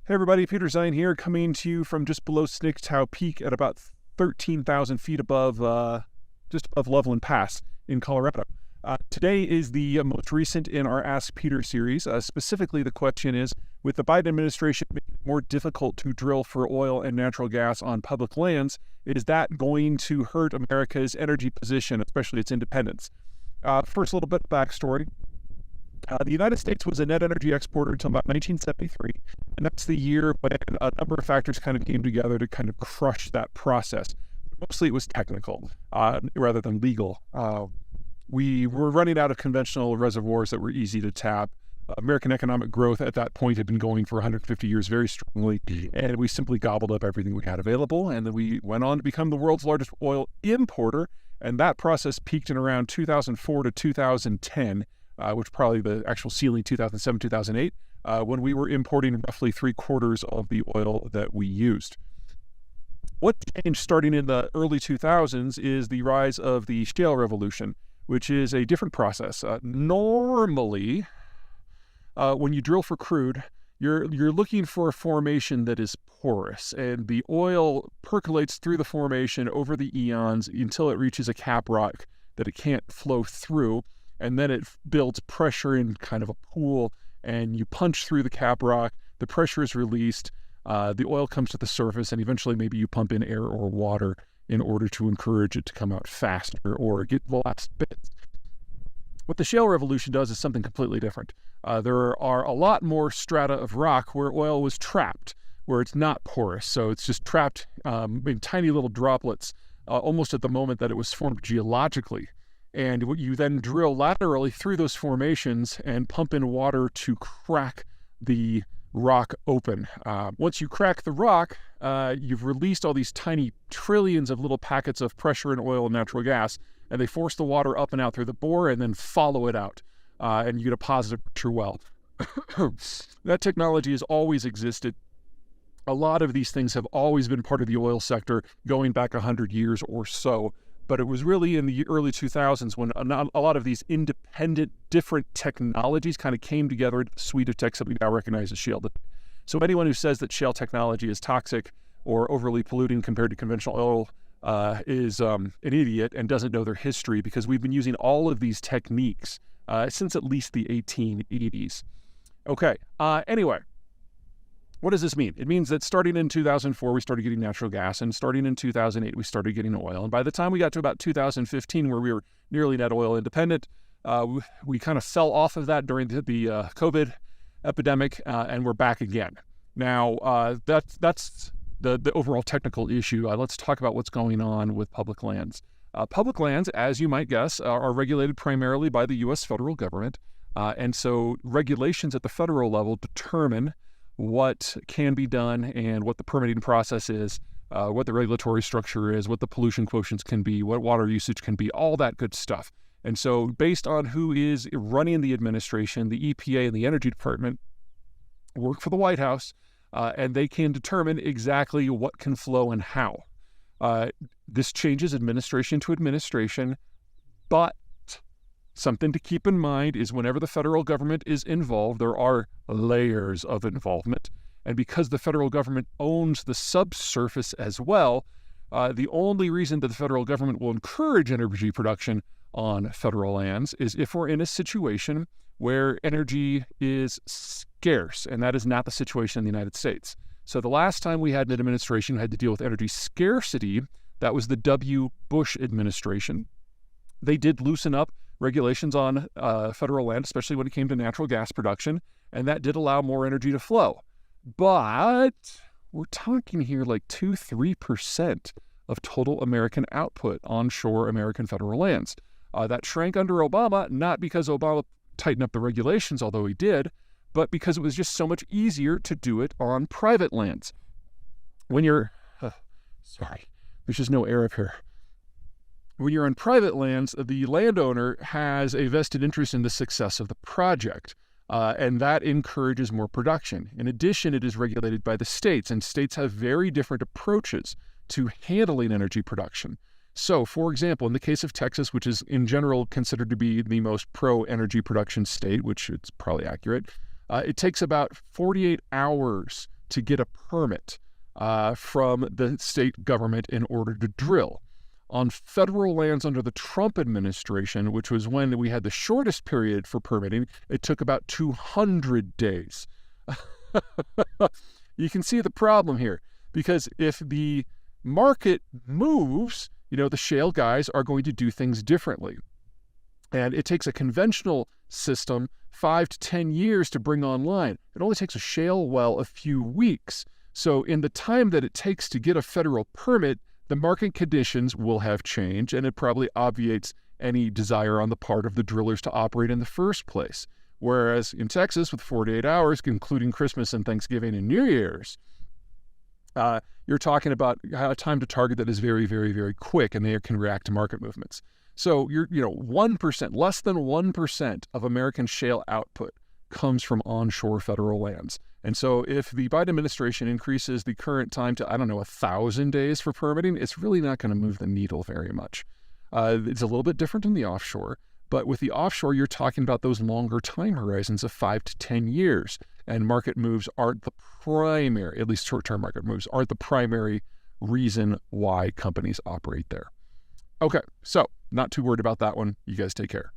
Hey everybody, Peter Zeihan here, coming to you from just below Snicktow Peak at about 13,000 feet above, just above Loveland Pass in Colorado. Today is the most recent in our Ask Peter series. Specifically, the question is, with the Biden administration making it more difficult to drill for oil and natural gas on public lands, is that going to hurt America's energy position, especially its independence? First, a little bit of backstory. The United States was a net energy exporter until about 1973, and that's the year when a number of factors kind of came together to kind of crush that process. Mostly it was technical rather than legal. We were running out of conventional reservoirs that were easy to tap. American economic growth at that point had been going for 150 years very strongly, and we simply gobbled up everything we had available, and then we went on to become the world's largest oil importer, and that process peaked in around 2004 to 2010. Which probably the actual ceiling 2007, 2008, when we were importing roughly 3/4 of the oil that we used. What changed starting in the early 2000s is the rise of the shale revolution, which is a different process. Normally, when you drill for crude, you're looking for a formation that is porous, and the oil percolates through the formation over the eons until it reaches a cap rock that it can't flow through. And then it builds pressure in kind of a pool, and you punch through the cap rock, the pressure is released, the oil comes to the surface, and eventually maybe you pump in air or water in order to encourage it to come out faster or get the last bits. What the shale revolution does is something completely different. There are a lot more strata of rock where oil was trapped, where it's not porous. So it's just trapped in tiny little droplets almost at the moment that it was formed geologically. And you then drill laterally through those formations and pump in water to crack the rock open. Once you crack the rock, you've released all these tiny trillions of little packets of pressure in oil and natural gas, and they force the water up and out through the bore and then follow it out, and you get a positive pressure well. That technology has always existed. A lot of these things have always been part of the oil sector going back 100 years or so. But it was really in the early 2000s when a lot of these independent, different technologies kind of came together in a suite of techs that we now recognize as shale. So anyone who says that shale technology is toxic or overly polluting compared to conventional oil is an idiot and doesn't know their history, because we've been using all of these techniques since at least the 1880s. Okay, anyway. What does this mean? It means that starting in 2004, we started getting natural gas, and starting in 2008, we started getting oil. And by the time we got to about 2015, where we were nearly net oil independent, we kind of fell off of that during the COVID epidemic, and we're back again. Now, that's the overall technical issue. Let's talk about what's going on with public lands. Public lands, as you might guess, are regulated primarily by the U.S. federal government. And so regulations at the federal level determine what can be done and what the permitting process is, what the regulatory structure is, what the pollution quotients can be, what water usage can be, all that good stuff. And so based on who is running the administration, the EPA and the Energy Department work for the White House, and they can determine exactly what can flow and how. This changes administration to administration, but something to keep in mind is whenever the federal government is involved, there are layers of involvement. And because the federal government owns the subsurface as well, the only reason that the federal government will encourage energy production on federal lands is if we're in a situation where energy is scarce, and that is not the situation in the United States. So the last time we had an administration who had to deal with energy scarcity, that was the W. Bush administration. They did loosen up regulations on federal land, especially when it came to natural gas production, and that did allow more energy to flow. But we're talking here like 2-3% of total American output onshore American federal lands. That shrank under Obama, not because Obama tightened up the regulations, although he did, but because it was just so much easier to do it on private lands. When you're, sorry, there's just no air up here. When you're on private lands, the landowner has a vested interest in the success of the project, and that encourages more production. In addition, it is regulated by the states, and states have very different approaches to handling energy production. So, for example, in the case of Texas, which is in general considered to be the most pro-energy production state, which it's probably accurate, it takes about 48 hours to get a permit from the state government in order to drill. On federal lands under the Trump administration, which was when we had the shortest period for permitting, it took about 200 days. You can see the problem here, because if the market moves, the shale guys are going to do things differently. And it takes a conventional system 5 to 10 years to bring online. It only takes a shale well a few weeks. So in the time that it takes to get a federal permit, the market conditions will have changed, and it probably obviates any desire on the part of the drillers to operate in the first place. Whereas in Texas, with 48 hours, including Christmas and Thanksgiving and New Year's, you're talking about a time to target that is very, very, very quick, and they can react to market movements. So 1%, less than 1% of American shale output comes from onshore federal lands. And so if the Biden administration increases the current time to, 1,000 days for permitting, it's really not going to move the needle very much. It's a little bit different than the offshore, but with the offshore, you're talking about those longer time horizons of 5 to 10 years. And market moves aren't the primary, at least short-term market moves, aren't the primary reason why companies operate there. Okay, so not too worried about that one. You guys take care.